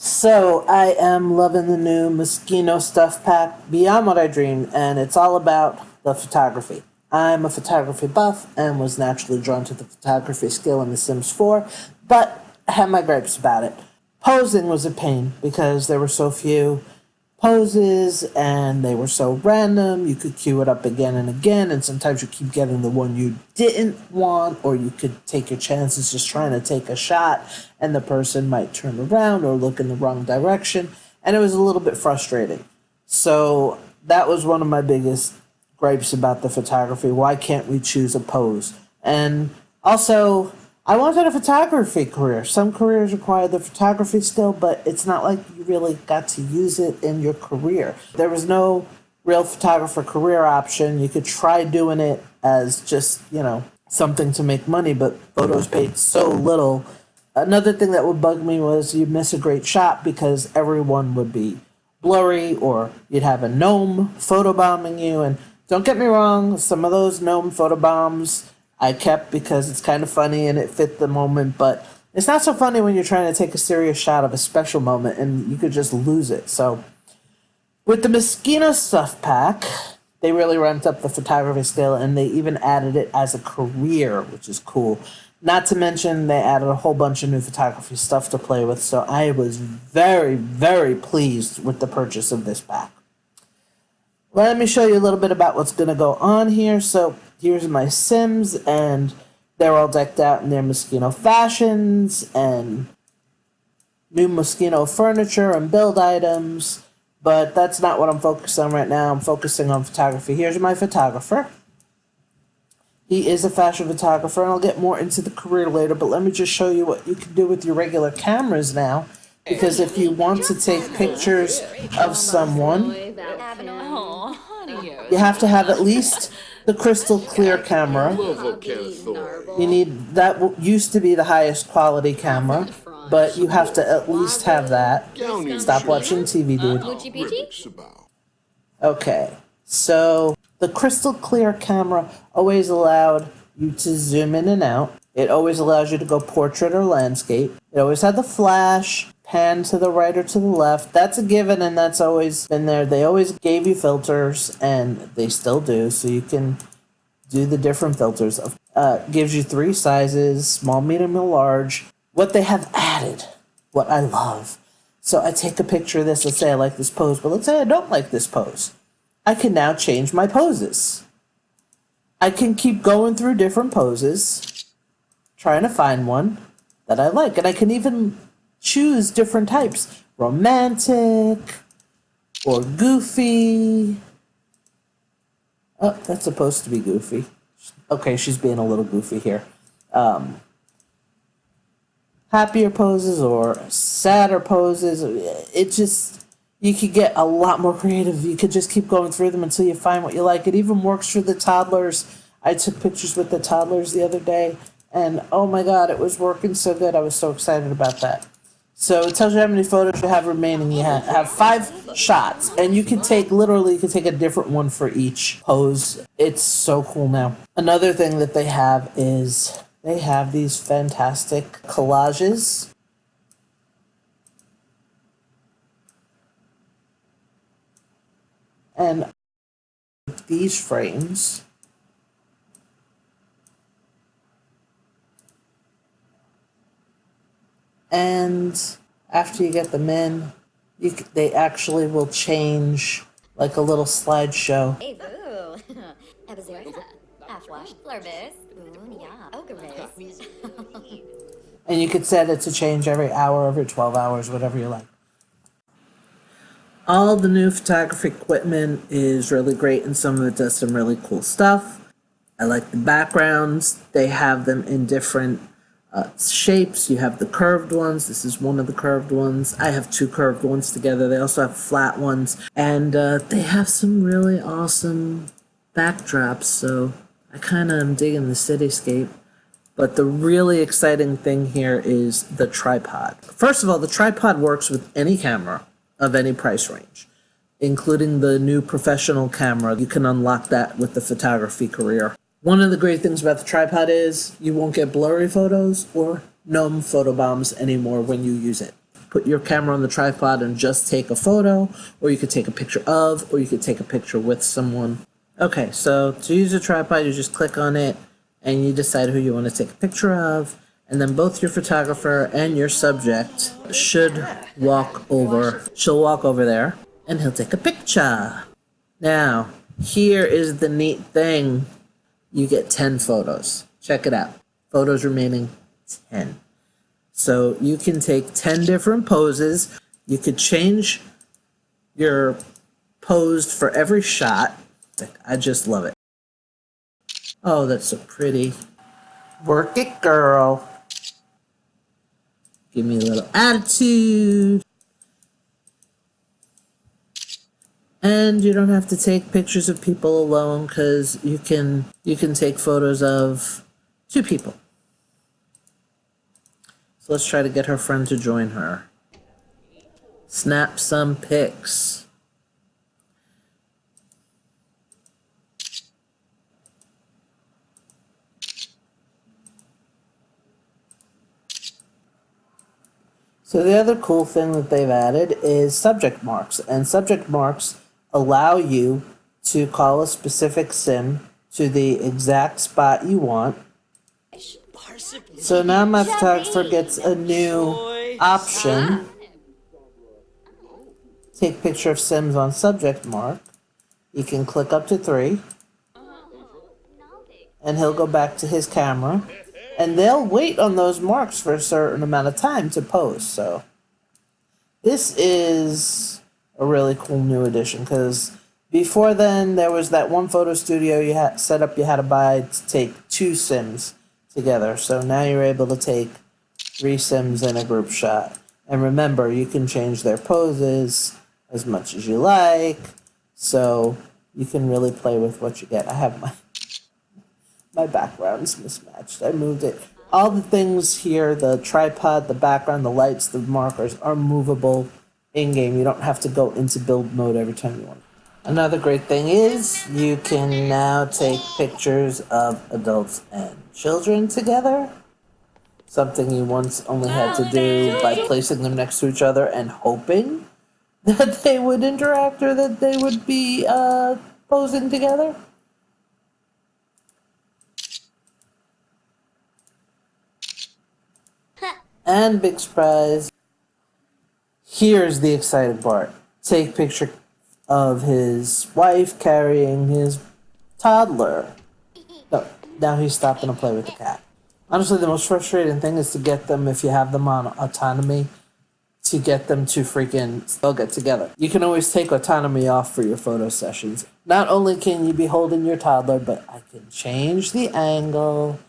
So I am loving the new Moschino stuff pack Beyond What I Dreamed, and it's all about the photography. I'm a photography buff and was naturally drawn to the photography skill in The Sims 4, but I had my gripes about it. Posing was a pain because there were so few poses and they were so random. You could queue it up again and again, and sometimes you keep getting the one you didn't want, or you could take your chances just trying to take a shot and the person might turn around or look in the wrong direction, and it was a little bit frustrating. So that was one of my biggest gripes about the photography. Why can't we choose a pose? And also, I wanted a photography career. Some careers require the photography skill, but it's not like you really got to use it in your career. There was no real photographer career option. You could try doing it as just, something to make money, but photos paid so little. Another thing that would bug me was you'd miss a great shot because everyone would be blurry, or you'd have a gnome photobombing you. And don't get me wrong, some of those gnome photobombs I kept because it's kind of funny and it fit the moment, but it's not so funny when you're trying to take a serious shot of a special moment and you could just lose it. So with the Moschino stuff pack, they really ramped up the photography skill, and they even added it as a career, which is cool. Not to mention they added a whole bunch of new photography stuff to play with, so I was very, very pleased with the purchase of this pack. Let me show you a little bit about what's going to go on here. So here's my Sims, and they're all decked out in their Moschino fashions and new Moschino furniture and build items, but that's not what I'm focused on right now. I'm focusing on photography. Here's my photographer. He is a fashion photographer, and I'll get more into the career later, but let me just show you what you can do with your regular cameras now, because if you want to take pictures of someone, you have to have at least the crystal clear camera. You need that. Used to be the highest quality camera, but you have to at least have that. Stop watching TV, dude. Okay, so the crystal clear camera always allowed you to zoom in and out. It always allows you to go portrait or landscape. It always had the flash, pan to the right or to the left. That's a given, and that's always been there. They always gave you filters, and they still do, so you can do the different filters. Gives you 3 sizes, small, medium, and large. What they have added, what I love. So I take a picture of this. Let's say I like this pose, but let's say I don't like this pose. I can now change my poses. I can keep going through different poses, trying to find one that I like. And I can even choose different types. Romantic or goofy. Oh, that's supposed to be goofy. Okay, she's being a little goofy here. Happier poses or sadder poses. It just, you could get a lot more creative. You could just keep going through them until you find what you like. It even works for the toddlers. I took pictures with the toddlers the other day, and oh my god, it was working so good. I was so excited about that. So it tells you how many photos you have remaining. You have 5 shots, and you can take, literally, you can take a different one for each pose. It's so cool now. Another thing that they have is they have these fantastic collages. And these frames, and after you get them in, they actually will change like a little slideshow. And you could set it to change every hour, every 12 hours, whatever you like. All the new photography equipment is really great, and some of it does some really cool stuff. I like the backgrounds. They have them in different shapes. You have the curved ones. This is one of the curved ones. I have 2 curved ones together. They also have flat ones. And they have some really awesome backdrops, so I kind of am digging the cityscape. But the really exciting thing here is the tripod. First of all, the tripod works with any camera of any price range, including the new professional camera. You can unlock that with the photography career. One of the great things about the tripod is you won't get blurry photos or gnome photobombs anymore when you use it. put your camera on the tripod and just take a photo, or you could take a picture of, or you could take a picture with someone. Okay, so to use a tripod, you just click on it and you decide who you want to take a picture of, and then both your photographer and your subject should she'll walk over there and he'll take a picture. Now, here is the neat thing. You get 10 photos. Check it out. Photos remaining 10. So you can take 10 different poses. You could change your pose for every shot. I just love it. Oh, that's so pretty. Work it, girl. Give me a little attitude. And you don't have to take pictures of people alone, because you can take photos of 2 people. So let's try to get her friend to join her. Snap some pics. So the other cool thing that they've added is subject marks, and subject marks allow you to call a specific sim to the exact spot you want. So now my photographer gets a new option. Take picture of sims on subject mark. You can click up to 3, and he'll go back to his camera. And they'll wait on those marks for a certain amount of time to post. So this is a really cool new addition, because before then there was that one photo studio you had set up, you had to buy to take 2 sims together. So now you're able to take 3 sims in a group shot. And remember, you can change their poses as much as you like. So you can really play with what you get. I have my background's mismatched. I moved it. All the things here, the tripod, the background, the lights, the markers, are movable in-game. You don't have to go into build mode every time you want. Another great thing is you can now take pictures of adults and children together. Something you once only had to do by placing them next to each other and hoping that they would interact or that they would be posing together. And big surprise, here's the exciting part. Take picture of his wife carrying his toddler. No, now he's stopping to play with the cat. Honestly, the most frustrating thing is to get them, if you have them on autonomy, to get them to freaking still get together. You can always take autonomy off for your photo sessions. Not only can you be holding your toddler, but I can change the angle,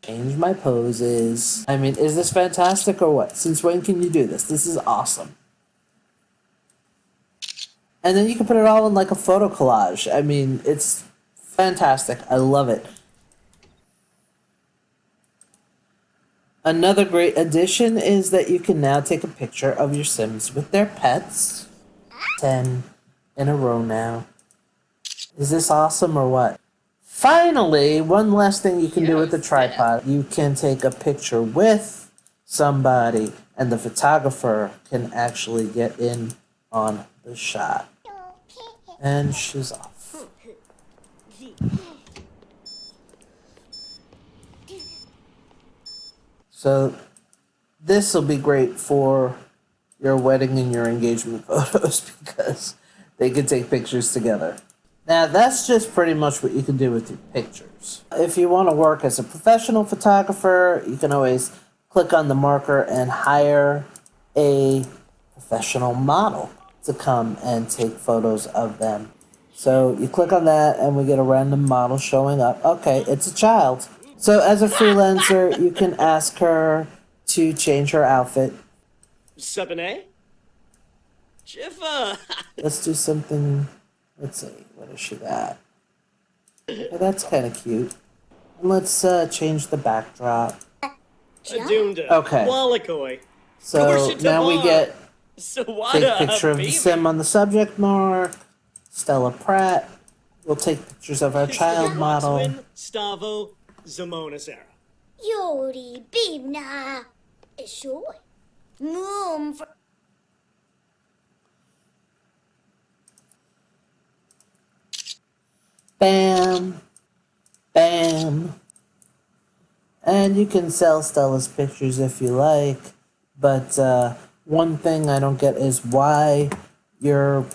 change my poses. I mean, is this fantastic or what? Since when can you do this? This is awesome. And then you can put it all in like a photo collage. I mean, it's fantastic. I love it. Another great addition is that you can now take a picture of your Sims with their pets. 10 in a row now. Is this awesome or what? Finally, one last thing you can do with the tripod. You can take a picture with somebody, and the photographer can actually get in on the shot. And she's off. So this will be great for your wedding and your engagement photos because they can take pictures together. Now that's just pretty much what you can do with your pictures. If you want to work as a professional photographer, you can always click on the marker and hire a professional model to come and take photos of them. So you click on that and we get a random model showing up. Okay, it's a child. So as a freelancer, you can ask her to change her outfit. Sabine? Jiffa! Let's do something, let's see, what is she got? Okay, that's kind of cute. And let's change the backdrop. Okay. Wallakoi. So now we get take a picture of the sim on the subject mark. Stella Pratt. We'll take pictures of our child model. Stavo Zamona Sarah. Yori Bibna. Eshoy. room for Bam, bam. And you can sell Stella's pictures if you like, but one thing I don't get is why your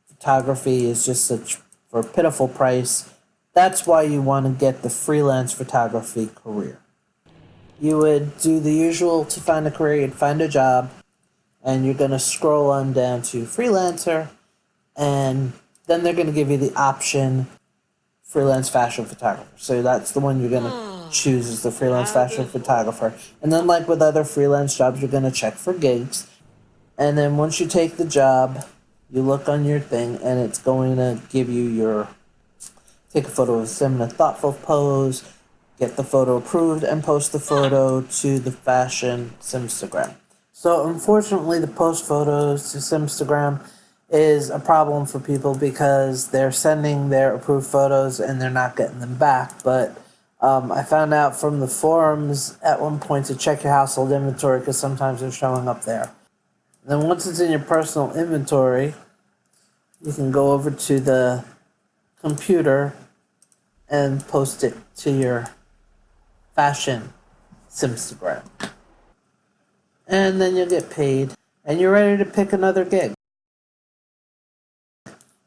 photography is just such for a pitiful price. That's why you want to get the freelance photography career. You would do the usual to find a career, you'd find a job, and you're going to scroll on down to freelancer, and then they're going to give you the option freelance fashion photographer. So that's the one you're going to choose as the freelance fashion photographer. And then, like with other freelance jobs, you're going to check for gigs. And then once you take the job, you look on your thing, and it's going to give you your take a photo of them in a thoughtful pose, get the photo approved, and post the photo to the fashion Simstagram. So unfortunately, the post photos to Simstagram is a problem for people because they're sending their approved photos and they're not getting them back. But I found out from the forums at one point to check your household inventory because sometimes they're showing up there. And then once it's in your personal inventory, you can go over to the computer and post it to your fashion Simstagram. And then you'll get paid and you're ready to pick another gig.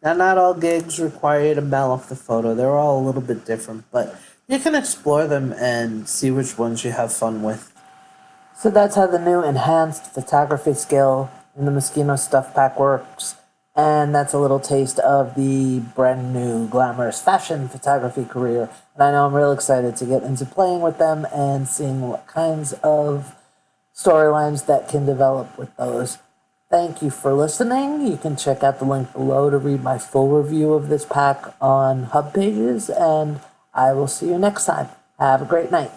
Now, not all gigs require you to mail off the photo. They're all a little bit different, but you can explore them and see which ones you have fun with. So that's how the new enhanced photography skill in the Moschino Stuff Pack works. And that's a little taste of the brand new glamorous fashion photography career. And I know I'm real excited to get into playing with them and seeing what kinds of storylines that can develop with those. Thank you for listening. You can check out the link below to read my full review of this pack on Hub Pages, and I will see you next time. Have a great night.